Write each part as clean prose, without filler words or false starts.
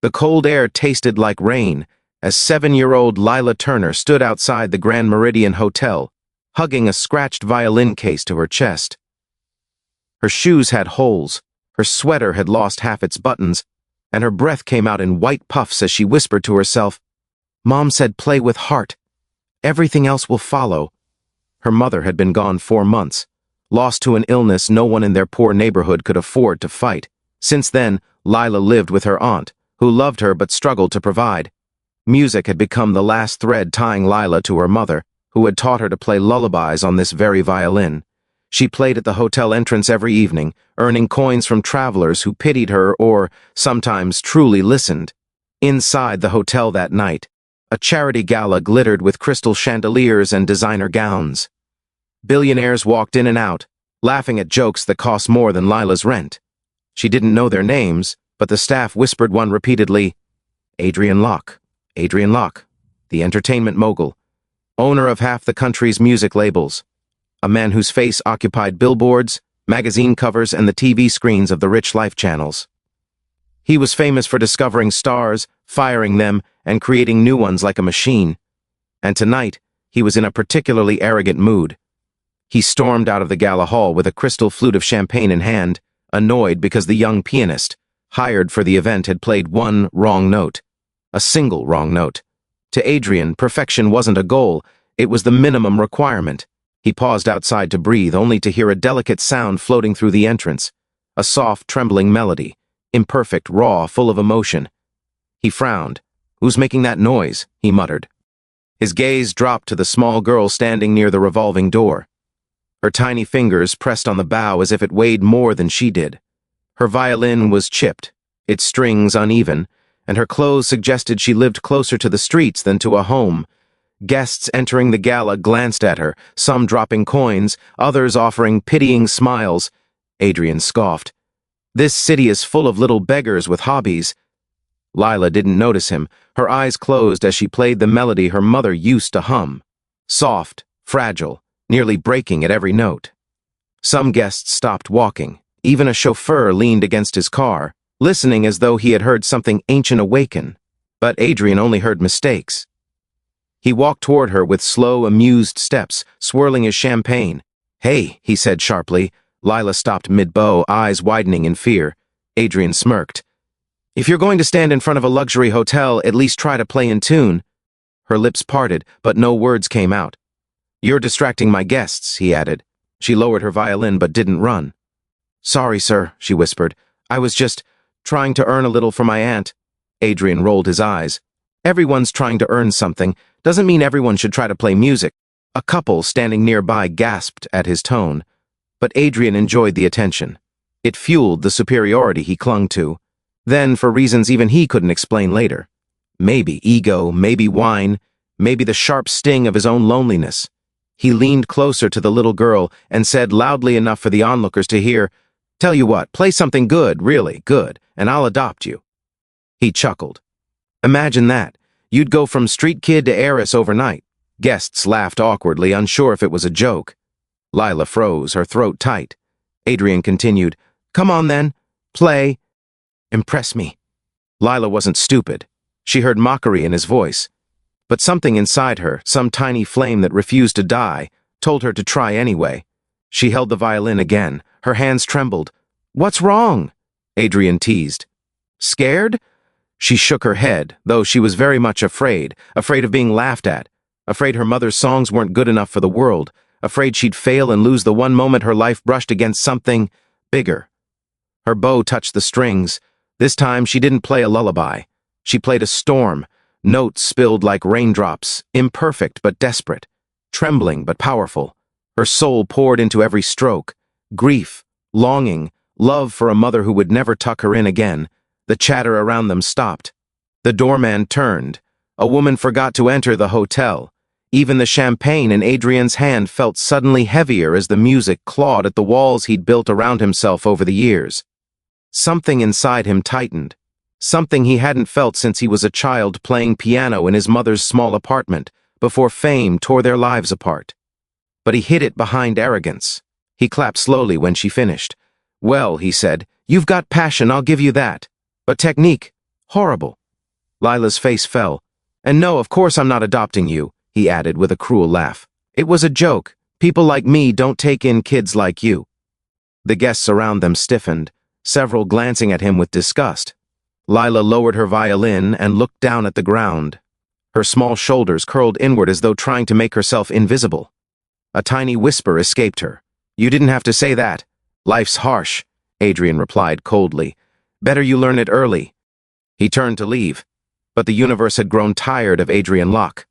The cold air tasted like rain as 7-year-old Lila Turner stood outside the Grand Meridian Hotel, hugging a scratched violin case to her chest. Her shoes had holes, her sweater had lost half its buttons, and her breath came out in white puffs as she whispered to herself, "Mom said play with heart. Everything else will follow." Her mother had been gone 4 months, lost to an illness no one in their poor neighborhood could afford to fight. Since then, Lila lived with her aunt, who loved her but struggled to provide. Music had become the last thread tying Lila to her mother, who had taught her to play lullabies on this very violin. She played at the hotel entrance every evening, earning coins from travelers who pitied her or, sometimes, truly listened. Inside the hotel that night, a charity gala glittered with crystal chandeliers and designer gowns. Billionaires walked in and out, laughing at jokes that cost more than Lila's rent. She didn't know their names, but the staff whispered one repeatedly, Adrian Locke, Adrian Locke, the entertainment mogul, owner of half the country's music labels, a man whose face occupied billboards, magazine covers, and the TV screens of the rich life channels. He was famous for discovering stars, firing them, and creating new ones like a machine. And tonight, he was in a particularly arrogant mood. He stormed out of the gala hall with a crystal flute of champagne in hand, annoyed because the young pianist, hired for the event, had played one wrong note. A single wrong note. To Adrian, perfection wasn't a goal, it was the minimum requirement. He paused outside to breathe, only to hear a delicate sound floating through the entrance. A soft, trembling melody, imperfect, raw, full of emotion. He frowned. "Who's making that noise?" he muttered. His gaze dropped to the small girl standing near the revolving door. Her tiny fingers pressed on the bow as if it weighed more than she did. Her violin was chipped, its strings uneven, and her clothes suggested she lived closer to the streets than to a home. Guests entering the gala glanced at her, some dropping coins, others offering pitying smiles. Adrian scoffed. "This city is full of little beggars with hobbies." Lila didn't notice him, her eyes closed as she played the melody her mother used to hum. Soft, fragile, nearly breaking at every note. Some guests stopped walking. Even a chauffeur leaned against his car, listening as though he had heard something ancient awaken. But Adrian only heard mistakes. He walked toward her with slow, amused steps, swirling his champagne. "Hey," he said sharply. Lila stopped mid-bow, eyes widening in fear. Adrian smirked. "If you're going to stand in front of a luxury hotel, at least try to play in tune." Her lips parted, but no words came out. "You're distracting my guests," he added. She lowered her violin but didn't run. "Sorry, sir," she whispered. "I was just trying to earn a little for my aunt." Adrian rolled his eyes. "Everyone's trying to earn something. Doesn't mean everyone should try to play music." A couple standing nearby gasped at his tone, but Adrian enjoyed the attention. It fueled the superiority he clung to. Then, for reasons even he couldn't explain later. Maybe ego, maybe wine, maybe the sharp sting of his own loneliness. He leaned closer to the little girl and said loudly enough for the onlookers to hear, "Tell you what, play something good, really good, and I'll adopt you." He chuckled. Imagine that. You'd go from street kid to heiress overnight. Guests laughed awkwardly, unsure if it was a joke. Lila froze, her throat tight. Adrian continued, "Come on then, play. Impress me." Lila wasn't stupid. She heard mockery in his voice. But something inside her, some tiny flame that refused to die, told her to try anyway. She held the violin again. Her hands trembled. "What's wrong?" Adrian teased. "Scared?" She shook her head, though she was very much afraid of being laughed at, afraid her mother's songs weren't good enough for the world, afraid she'd fail and lose the one moment her life brushed against something bigger. Her bow touched the strings. This time she didn't play a lullaby. She played a storm, notes spilled like raindrops, imperfect but desperate, trembling but powerful. Her soul poured into every stroke, grief, longing, love for a mother who would never tuck her in again. The chatter around them stopped. The doorman turned. A woman forgot to enter the hotel. Even the champagne in Adrian's hand felt suddenly heavier as the music clawed at the walls he'd built around himself over the years. Something inside him tightened. Something he hadn't felt since he was a child playing piano in his mother's small apartment, before fame tore their lives apart. But he hid it behind arrogance. He clapped slowly when she finished. "Well," he said, "you've got passion, I'll give you that. But technique, Horrible. Lila's face fell. And no, of course I'm not adopting you, he added with a cruel laugh. It was a joke. People like me don't take in kids like you. The guests around them stiffened, several glancing at him with disgust. Lila lowered her violin and looked down at the ground. Her small shoulders curled inward as though trying to make herself invisible. A tiny whisper escaped her. You didn't have to say that. Life's harsh, Adrian replied coldly. Better you learn it early. He turned to leave, but the universe had grown tired of Adrian Locke.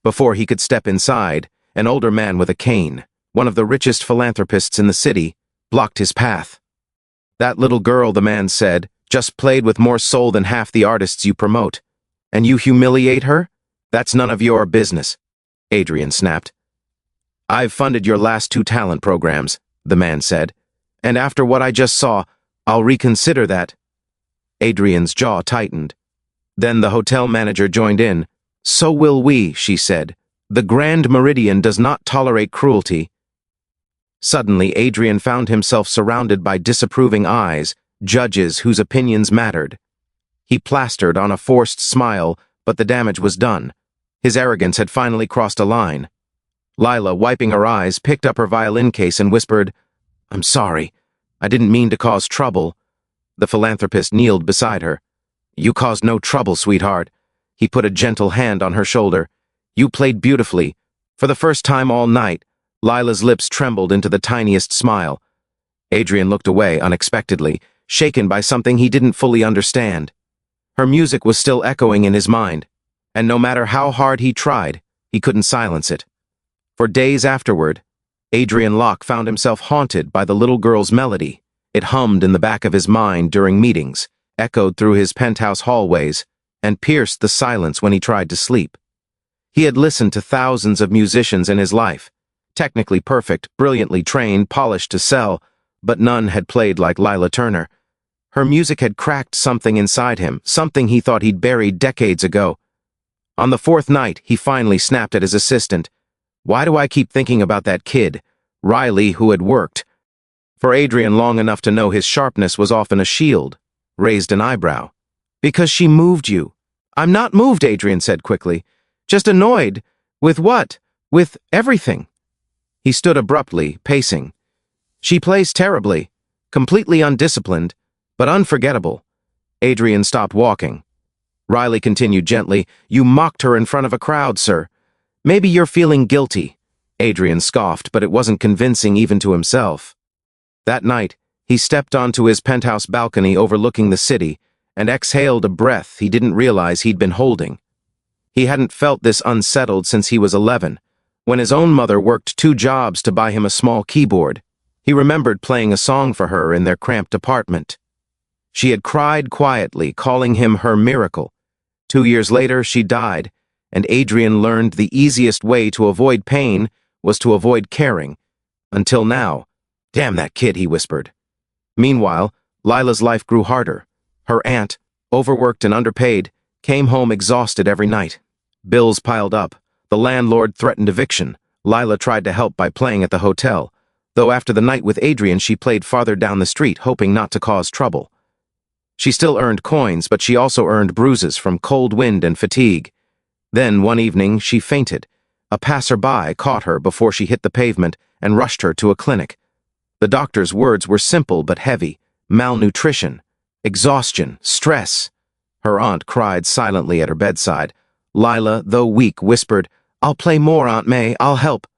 Before he could step inside, an older man with a cane, one of the richest philanthropists in the city, blocked his path. That little girl, the man said, just played with more soul than half the artists you promote. And you humiliate her? That's none of your business, Adrian snapped. I've funded your last 2 talent programs, the man said, and after what I just saw, I'll reconsider that. Adrian's jaw tightened. Then the hotel manager joined in. So will we, she said. The Grand Meridian does not tolerate cruelty. Suddenly, Adrian found himself surrounded by disapproving eyes, judges whose opinions mattered. He plastered on a forced smile, but the damage was done. His arrogance had finally crossed a line. Lila, wiping her eyes, picked up her violin case and whispered, I'm sorry. I didn't mean to cause trouble. The philanthropist kneeled beside her. You caused no trouble, sweetheart. He put a gentle hand on her shoulder. You played beautifully. For the first time all night, Lila's lips trembled into the tiniest smile. Adrian looked away unexpectedly, shaken by something he didn't fully understand. Her music was still echoing in his mind, and no matter how hard he tried, he couldn't silence it. For days afterward, Adrian Locke found himself haunted by the little girl's melody. It hummed in the back of his mind during meetings, echoed through his penthouse hallways, and pierced the silence when he tried to sleep. He had listened to thousands of musicians in his life, technically perfect, brilliantly trained, polished to sell, but none had played like Lila Turner. Her music had cracked something inside him, something he thought he'd buried decades ago. On the 4th night, he finally snapped at his assistant. Why do I keep thinking about that kid, Riley, who had worked? For Adrian long enough to know his sharpness was often a shield, raised an eyebrow. Because she moved you. I'm not moved, Adrian said quickly. Just annoyed. With what? With everything. He stood abruptly, pacing. She plays terribly, completely undisciplined, but unforgettable. Adrian stopped walking. Riley continued gently, You mocked her in front of a crowd, sir. Maybe you're feeling guilty. Adrian scoffed, but it wasn't convincing even to himself. That night, he stepped onto his penthouse balcony overlooking the city and exhaled a breath he didn't realize he'd been holding. He hadn't felt this unsettled since he was 11, when his own mother worked 2 jobs to buy him a small keyboard. He remembered playing a song for her in their cramped apartment. She had cried quietly, calling him her miracle. 2 years later, she died, and Adrian learned the easiest way to avoid pain was to avoid caring. Until now. Damn that kid, he whispered. Meanwhile, Lila's life grew harder. Her aunt, overworked and underpaid, came home exhausted every night. Bills piled up. The landlord threatened eviction. Lila tried to help by playing at the hotel, though after the night with Adrian she played farther down the street, hoping not to cause trouble. She still earned coins, but she also earned bruises from cold wind and fatigue. Then, one evening, she fainted. A passerby caught her before she hit the pavement and rushed her to a clinic. The doctor's words were simple but heavy. Malnutrition, exhaustion, stress. Her aunt cried silently at her bedside. Lila, though weak, whispered, I'll play more, Aunt May, I'll help.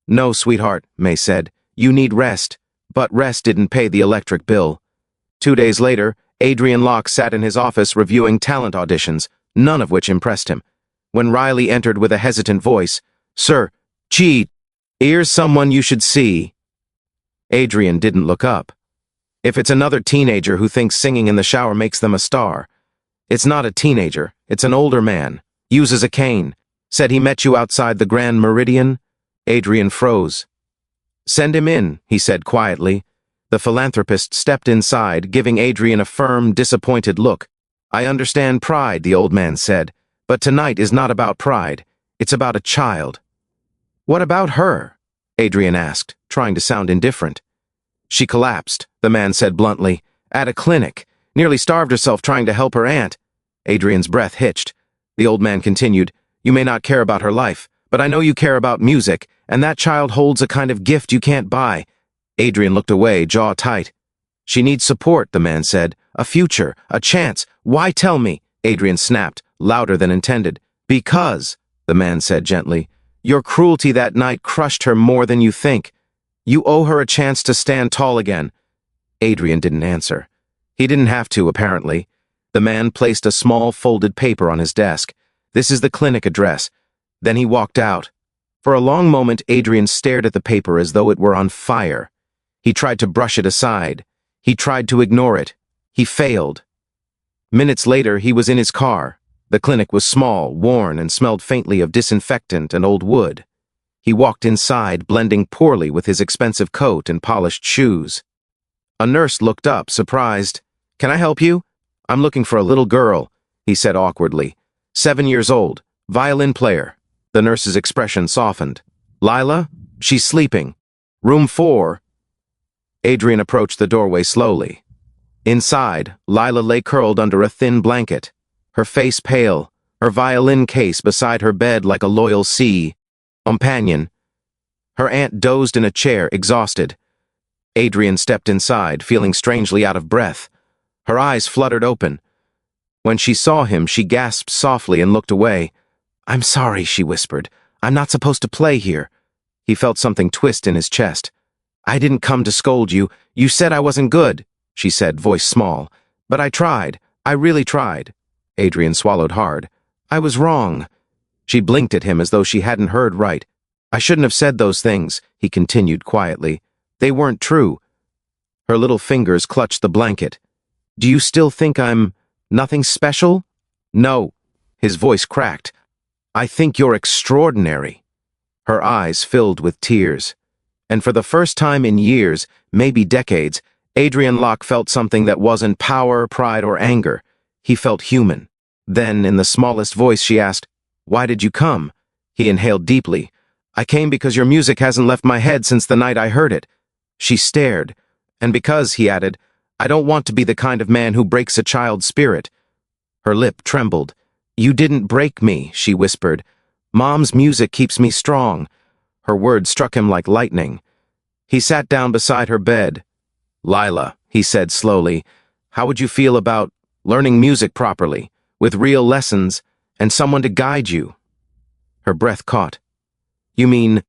No, sweetheart, May said. You need rest. But rest didn't pay the electric bill. 2 days later, Adrian Locke sat in his office reviewing talent auditions, none of which impressed him. When Riley entered with a hesitant voice, Sir, gee, here's someone you should see. Adrian didn't look up. If it's another teenager who thinks singing in the shower makes them a star. It's not a teenager, it's an older man. Uses a cane. Said he met you outside the Grand Meridian. Adrian froze. Send him in, he said quietly. The philanthropist stepped inside, giving Adrian a firm, disappointed look. I understand pride, the old man said, but tonight is not about pride. It's about a child. What about her? Adrian asked, trying to sound indifferent. She collapsed, the man said bluntly, at a clinic, nearly starved herself trying to help her aunt. Adrian's breath hitched. The old man continued, "You may not care about her life, but I know you care about music, and that child holds a kind of gift you can't buy." Adrian looked away, jaw tight. "She needs support," the man said. "A future, a chance. Why tell me?" Adrian snapped, louder than intended. "Because," the man said gently, "your cruelty that night crushed her more than you think. You owe her a chance to stand tall again." Adrian didn't answer. He didn't have to, apparently. The man placed a small folded paper on his desk. "This is the clinic address." Then he walked out. For a long moment, Adrian stared at the paper as though it were on fire. He tried to brush it aside. He tried to ignore it. He failed. Minutes later, he was in his car. The clinic was small, worn, and smelled faintly of disinfectant and old wood. He walked inside, blending poorly with his expensive coat and polished shoes. A nurse looked up, surprised. "Can I help you?" "I'm looking for a little girl," he said awkwardly. 7 years old, violin player. The nurse's expression softened. "Lila? She's sleeping. Room 4. Adrian approached the doorway slowly. Inside, Lila lay curled under a thin blanket, her face pale, her violin case beside her bed like a loyal companion. Her aunt dozed in a chair, exhausted. Adrian stepped inside, feeling strangely out of breath. Her eyes fluttered open. When she saw him, she gasped softly and looked away. "I'm sorry," she whispered. "I'm not supposed to play here." He felt something twist in his chest. "I didn't come to scold you. You said I wasn't good," she said, voice small. "But I tried. I really tried." Adrian swallowed hard. "I was wrong." She blinked at him as though she hadn't heard right. "I shouldn't have said those things," he continued quietly. "They weren't true." Her little fingers clutched the blanket. "Do you still think I'm nothing special?" "No." His voice cracked. "I think you're extraordinary." Her eyes filled with tears. And for the first time in years, maybe decades, Adrian Locke felt something that wasn't power, pride, or anger. He felt human. Then, in the smallest voice, she asked, "Why did you come?" He inhaled deeply. "I came because your music hasn't left my head since the night I heard it." She stared. "And because," he added, "I don't want to be the kind of man who breaks a child's spirit." Her lip trembled. "You didn't break me," she whispered. "Mom's music keeps me strong." Her words struck him like lightning. He sat down beside her bed. "Lila," he said slowly, "how would you feel about learning music properly, with real lessons, and someone to guide you?" Her breath caught. "You mean,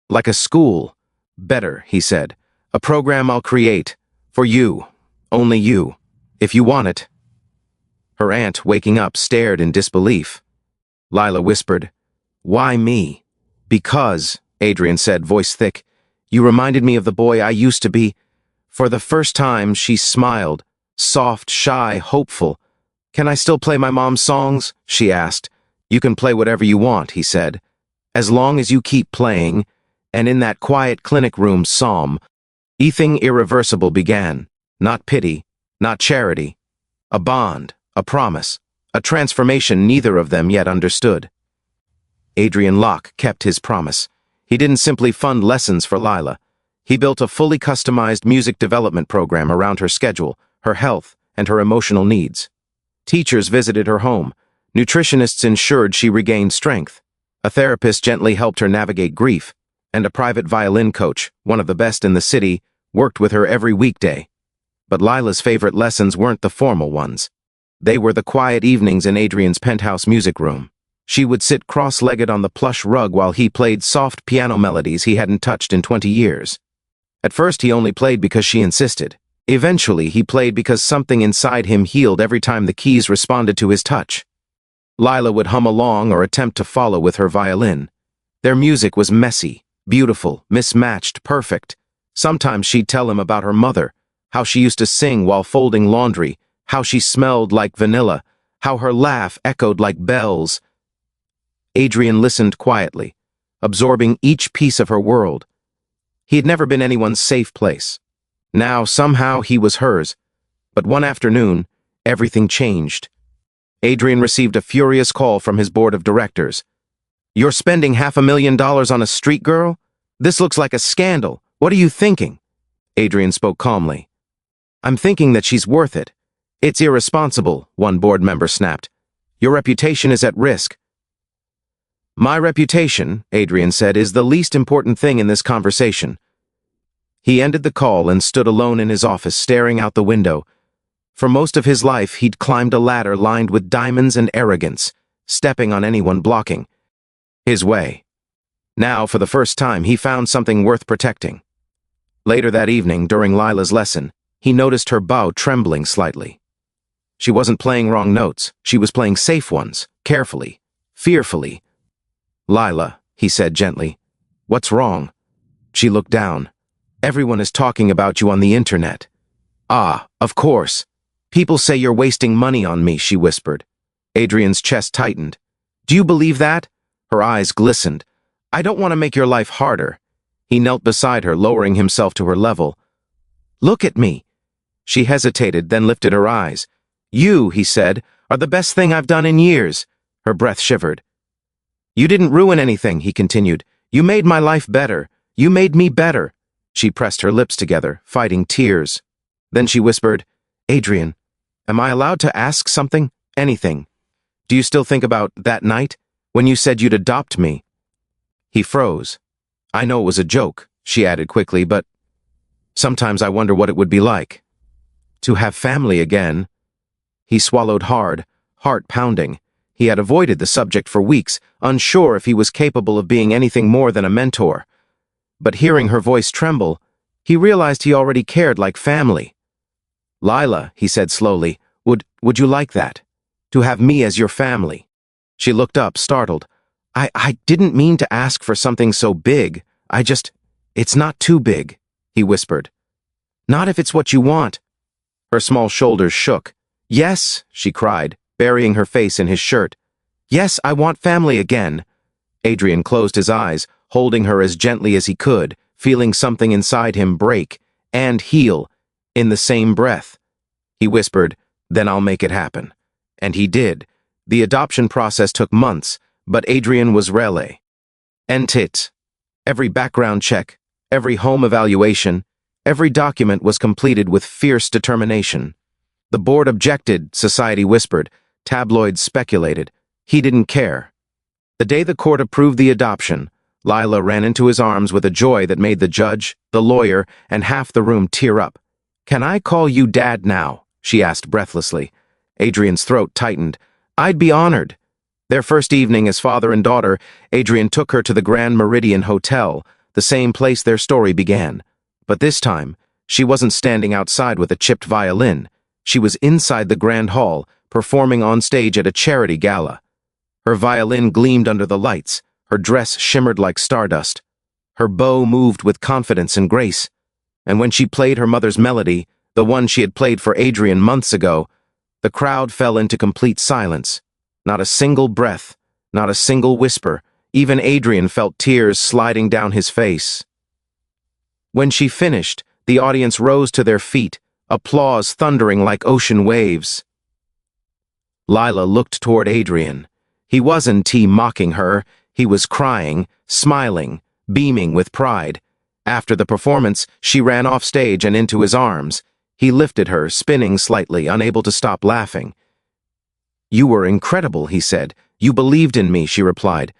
like a school?" "Better," he said. "A program I'll create. For you. Only you. If you want it." Her aunt, waking up, stared in disbelief. Lila whispered, "Why me?" "Because," Adrian said, voice thick, "you reminded me of the boy I used to be." For the first time, she smiled, soft, shy, hopeful. "Can I still play my mom's songs?" she asked. "You can play whatever you want," he said. "As long as you keep playing." And in that quiet clinic room something irreversible began. Not pity, not charity. A bond, a promise, a transformation neither of them yet understood. Adrian Locke kept his promise. He didn't simply fund lessons for Lila. He built a fully customized music development program around her schedule, her health, and her emotional needs. Teachers visited her home. Nutritionists ensured she regained strength. A therapist gently helped her navigate grief, and a private violin coach, one of the best in the city, worked with her every weekday. But Lila's favorite lessons weren't the formal ones. They were the quiet evenings in Adrian's penthouse music room. She would sit cross-legged on the plush rug while he played soft piano melodies he hadn't touched in 20 years. At first, he only played because she insisted. Eventually, he played because something inside him healed every time the keys responded to his touch. Lila would hum along or attempt to follow with her violin. Their music was messy, beautiful, mismatched, perfect. Sometimes she'd tell him about her mother, how she used to sing while folding laundry, how she smelled like vanilla, how her laugh echoed like bells. Adrian listened quietly, absorbing each piece of her world. He had never been anyone's safe place. Now, somehow, he was hers. But one afternoon, everything changed. Adrian received a furious call from his board of directors. "You're spending $500,000 on a street girl? This looks like a scandal. What are you thinking?" Adrian spoke calmly. "I'm thinking that she's worth it." "It's irresponsible," one board member snapped. Your reputation is at risk." "My reputation," Adrian said, "is the least important thing in this conversation." He ended the call and stood alone in his office, staring out the window. For most of his life, he'd climbed a ladder lined with diamonds and arrogance, stepping on anyone blocking his way. Now, for the first time, he found something worth protecting. Later that evening, during Lila's lesson, he noticed her bow trembling slightly. She wasn't playing wrong notes. She was playing safe ones, carefully, fearfully. "Lila," he said gently, "what's wrong?" She looked down. "Everyone is talking about you on the internet." "Ah, of course. People say you're wasting money on me," she whispered. Adrian's chest tightened. "Do you believe that?" Her eyes glistened. "I don't want to make your life harder." He knelt beside her, lowering himself to her level. "Look at me." She hesitated, then lifted her eyes. "You," he said, "are the best thing I've done in years." Her breath shivered. "You didn't ruin anything," he continued. "You made my life better. You made me better." She pressed her lips together, fighting tears. Then she whispered, "Adrian, am I allowed to ask something? Anything? Do you still think about that night, when you said you'd adopt me?" He froze. "I know it was a joke," she added quickly, "but sometimes I wonder what it would be like. To have family again." He swallowed hard, heart pounding. He had avoided the subject for weeks, unsure if he was capable of being anything more than a mentor. But hearing her voice tremble, he realized he already cared like family. "Lila," he said slowly, would you like that? To have me as your family?" She looked up, startled. I didn't mean to ask for something so big. It's not too big," he whispered. "Not if it's what you want." Her small shoulders shook. "Yes," she cried, burying her face in his shirt. "Yes, I want family again." Adrian closed his eyes, holding her as gently as he could, feeling something inside him break and heal in the same breath. He whispered, "Then I'll make it happen." And he did. The adoption process took months, but Adrian was rele. Entit. Every background check, every home evaluation, every document was completed with fierce determination. The board objected, society whispered, tabloids speculated. He didn't care. The day the court approved the adoption, Lila ran into his arms with a joy that made the judge, the lawyer, and half the room tear up. "Can I call you Dad now?" she asked breathlessly. Adrian's throat tightened. "I'd be honored." Their first evening as father and daughter, Adrian took her to the Grand Meridian Hotel, the same place their story began. But this time, she wasn't standing outside with a chipped violin. She was inside the Grand Hall, performing on stage at a charity gala. Her violin gleamed under the lights, her dress shimmered like stardust. Her bow moved with confidence and grace. And when she played her mother's melody, the one she had played for Adrian months ago, the crowd fell into complete silence. Not a single breath, not a single whisper. Even Adrian felt tears sliding down his face. When she finished, the audience rose to their feet, applause thundering like ocean waves. Lila looked toward Adrian. He wasn't mocking her. He was crying, smiling, beaming with pride. After the performance, she ran off stage and into his arms. He lifted her, spinning slightly, unable to stop laughing. "You were incredible," he said. "You believed in me," she replied.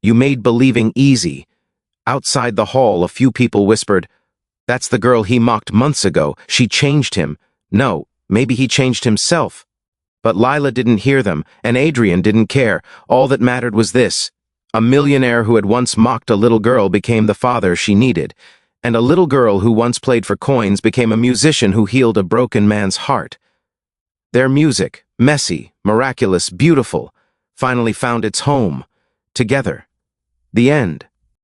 "You made believing easy." Outside the hall, a few people whispered, "That's the girl he mocked months ago. She changed him." No, maybe he changed himself. But Lila didn't hear them, and Adrian didn't care. All that mattered was this. A millionaire who had once mocked a little girl became the father she needed, and a little girl who once played for coins became a musician who healed a broken man's heart. Their music, messy, miraculous, beautiful, finally found its home, together. The end.